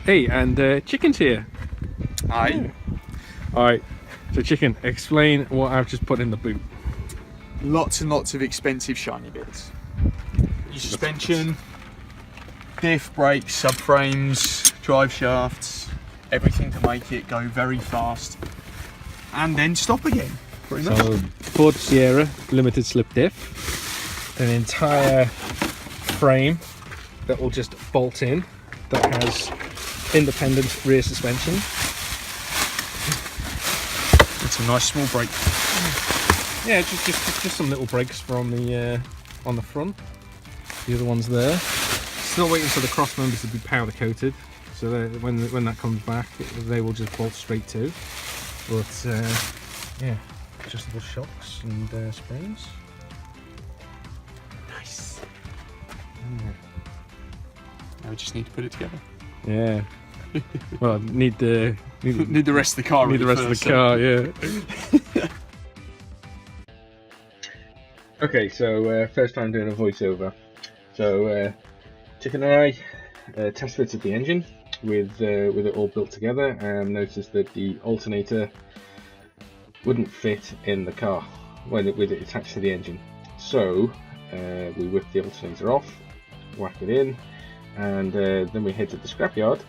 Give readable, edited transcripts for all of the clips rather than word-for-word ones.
Hey, and Chicken's here. Hi. Yeah. Alright, so Chicken, explain what I've just put in the boot. Lots and lots of expensive shiny bits. Your suspension, diff, brakes, subframes, drive shafts, everything to make it go very fast and then stop again. Pretty much. So, Ford Sierra limited slip diff, an entire frame that will just bolt in, that has independent rear suspension. It's a nice small brake. Yeah, just some little brakes from the on the front. The other one's there. Still waiting for the cross members to be powder coated, so that when that comes back, they will just bolt straight to. But yeah, adjustable shocks and springs. Nice. Now we just need to put it together. Yeah. Well, need the rest of the car. Need the rest of the car, yeah. Okay, so first time doing a voiceover. So Chicken and I test fitted the engine with it all built together, and noticed that the alternator wouldn't fit in the car with it attached to the engine. So we whipped the alternator off, whacked it in, and then we headed to the scrapyard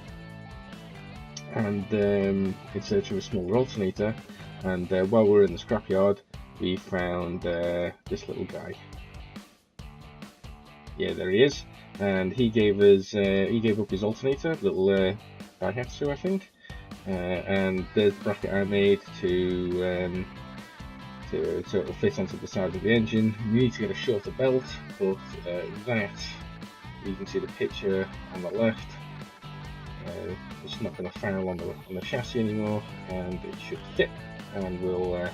and in search of a smaller alternator. And while we were in the scrapyard, we found this little guy. Yeah, there he is. And he gave up his alternator, little Daihatsu, I think. And there's the bracket I made to so it'll fit onto the side of the engine. You need to get a shorter belt, but that, you can see the picture on the left. It's not going to foul on the chassis anymore, and it should fit. And well,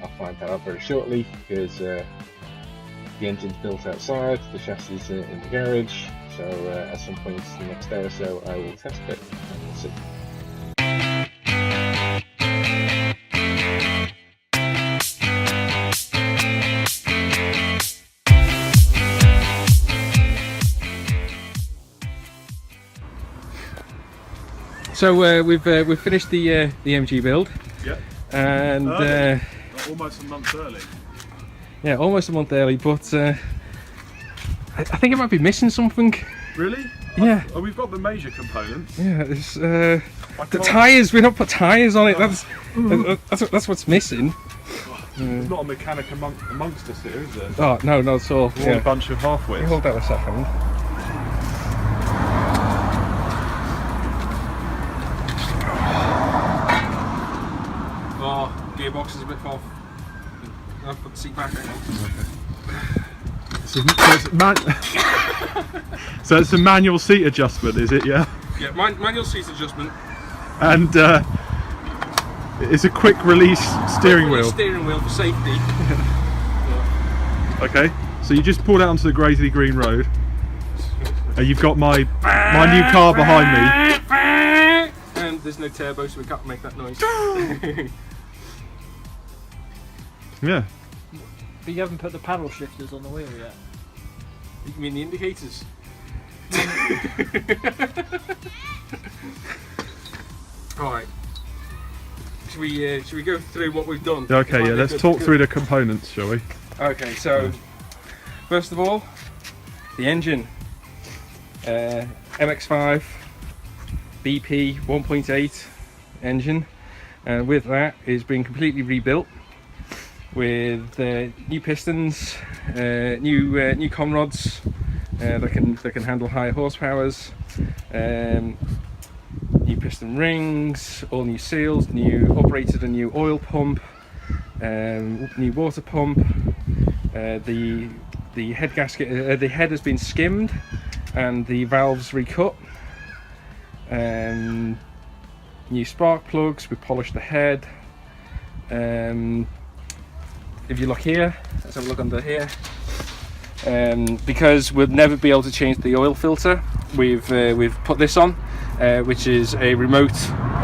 I'll find that out very shortly, because the engine's built outside, the chassis is in the garage. So at some point in the next day or so, I will test it and we'll see. So we've finished the MG build. Yeah. And almost a month early. Yeah, almost a month early, but I think it might be missing something. Really? Yeah. Oh, we've got the major components. Yeah, it's the tyres. We don't put tyres on it. That's what's missing. There's not a mechanic amongst us here, is there? Oh no, not at all. We're all a bunch of half-wits. Hold that a second. Oh, gearbox is a bit off. I'll put the seat back. So it's a manual seat adjustment, is it? Yeah. Yeah, manual seat adjustment. And it's a quick release steering wheel. Steering wheel for safety. Okay. So you just pulled out onto the Graiseley Green Road, and you've got my new car behind me. And there's no turbo, so we can't make that noise. Yeah. But you haven't put the paddle shifters on the wheel yet. You mean the indicators? Alright. Should we go through what we've done? Okay, yeah, let's talk through the components, shall we? Okay, so first of all, the engine. MX5 BP 1.8 engine, and with that is being completely rebuilt with new pistons, new conrods that can handle higher horsepowers, new piston rings, all new seals, new operated and new oil pump, new water pump. The head gasket, the head has been skimmed and the valves recut. New spark plugs. We polished the head. If you look here, let's have a look under here. Because we'll never be able to change the oil filter, we've put this on, which is a remote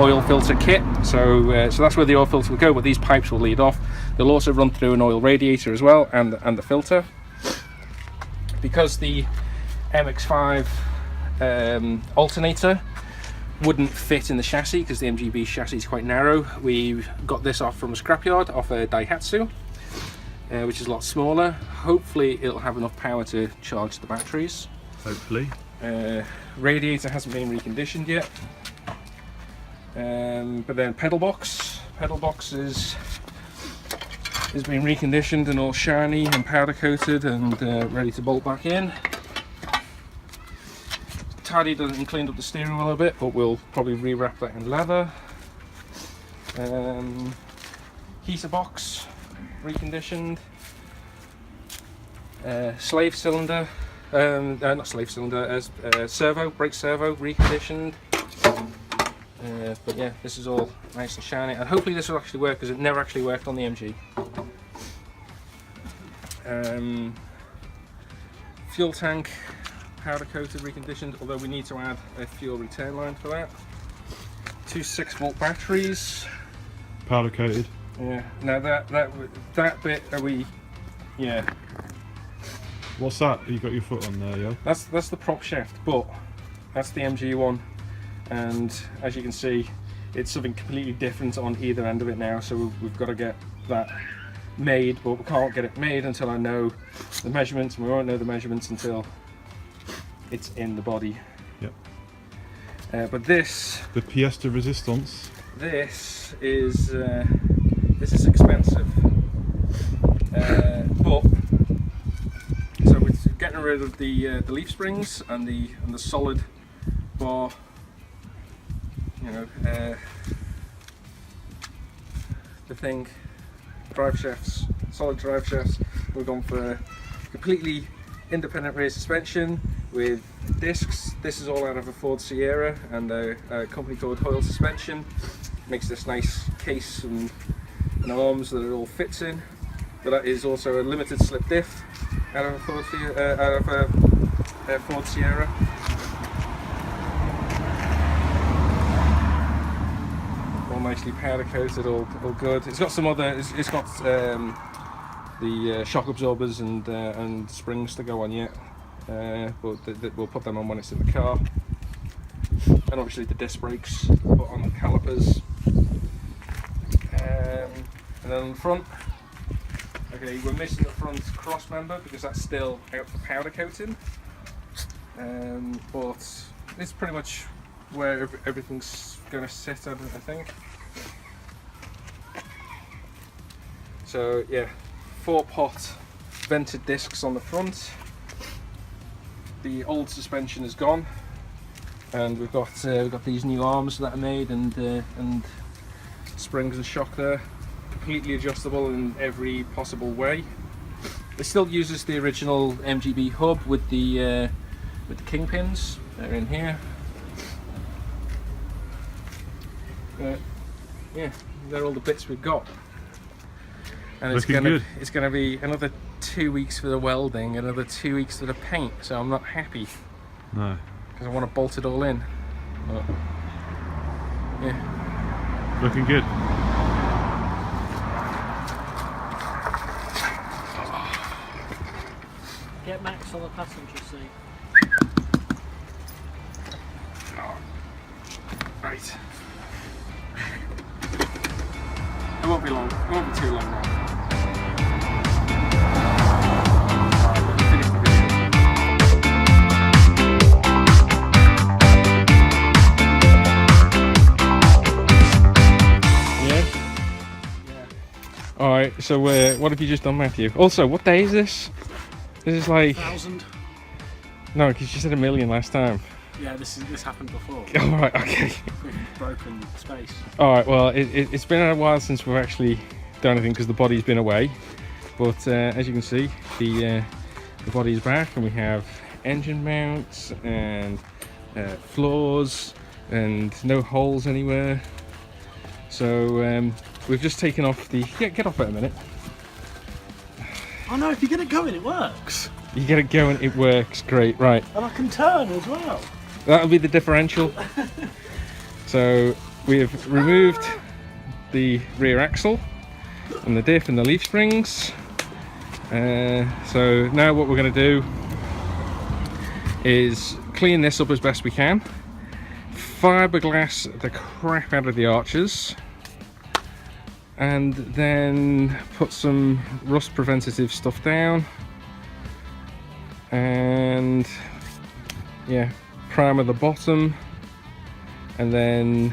oil filter kit. So that's where the oil filter will go, but these pipes will lead off. They'll also run through an oil radiator as well, and the filter. Because the MX5 alternator wouldn't fit in the chassis because the MGB chassis is quite narrow. We got this off from a scrapyard, off a Daihatsu, which is a lot smaller. Hopefully it'll have enough power to charge the batteries. Hopefully. Radiator hasn't been reconditioned yet. But then pedal box is been reconditioned and all shiny and powder coated and ready to bolt back in. Tidied and cleaned up the steering wheel a bit, but we'll probably rewrap that in leather. Heater box reconditioned. Slave cylinder, not slave cylinder, servo, brake servo reconditioned. But yeah, this is all nice and shiny, and hopefully this will actually work because it never actually worked on the MG. Fuel tank, powder coated, reconditioned, although we need to add a fuel return line for that. 2 6-volt batteries. Powder coated. Yeah. Now that bit are we? Yeah. What's that? You got your foot on there, yeah? That's the prop shaft, but that's the MG one, and as you can see, it's something completely different on either end of it now. So we've got to get that made, but we can't get it made until I know the measurements. We won't know the measurements until it's in the body. Yep. But this, the pièce de résistance. This is expensive. But so we're getting rid of the leaf springs and the solid bar. You know, the thing. Drive shafts, solid drive shafts. We've gone for completely independent rear suspension with discs. This is all out of a Ford Sierra and a company called Hoyle Suspension. Makes this nice case and arms that it all fits in. But that is also a limited slip diff out of a Ford Sierra. Nicely powder coated, all good. It's got some other. It's got the shock absorbers and springs to go on yet, but we'll put them on when it's in the car. And obviously the disc brakes put on the calipers. And then on the front, okay, we're missing the front cross member because that's still out for powder coating. But it's pretty much where everything's going to sit, I think. So yeah, 4-pot vented discs on the front. The old suspension is gone, and we've got these new arms that are made and springs and shock there, completely adjustable in every possible way. It still uses the original MGB hub with the kingpins. They're in here. Yeah, they're all the bits we've got. And it's gonna be another 2 weeks for the welding, another 2 weeks for the paint. So I'm not happy. No. Because I want to bolt it all in. But, yeah. Looking good. Get Max on the passenger seat. Oh. Right. It won't be long. It won't be too long now. Alright, so what have you just done, Matthew? Also, what day is this? This is like... 1,000. No, because you said 1,000,000 last time. Yeah, this happened before. Alright, okay. We've broken space. Alright, well, it's been a while since we've actually done anything because the body's been away. But as you can see, the body's back and we have engine mounts and floors and no holes anywhere. So we've just taken off the... Get off it a minute. Oh no, if you get it going, it works. You get it going, it works, great, right. And I can turn as well. That'll be the differential. So we have removed the rear axle and the diff and the leaf springs. So now what we're going to do is clean this up as best we can, fiberglass the crap out of the arches, and then put some rust preventative stuff down, and yeah, primer the bottom, and then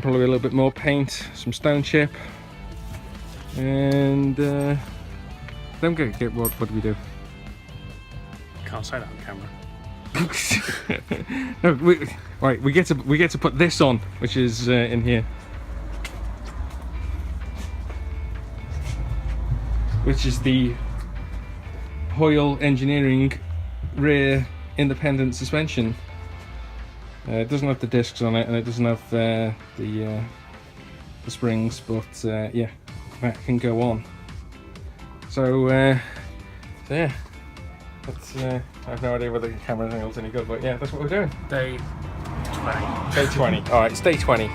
probably a little bit more paint, some stone chip, and then what do we do? Can't say that on camera. No, we get to put this on, which is in here, which is the Hoyle Engineering rear independent suspension. It doesn't have the discs on it, and it doesn't have the springs, but yeah, that can go on. So yeah, that's I have no idea whether the camera angle's any good, but yeah, that's what we're doing. Day 20. Day 20. All right, it's day 20.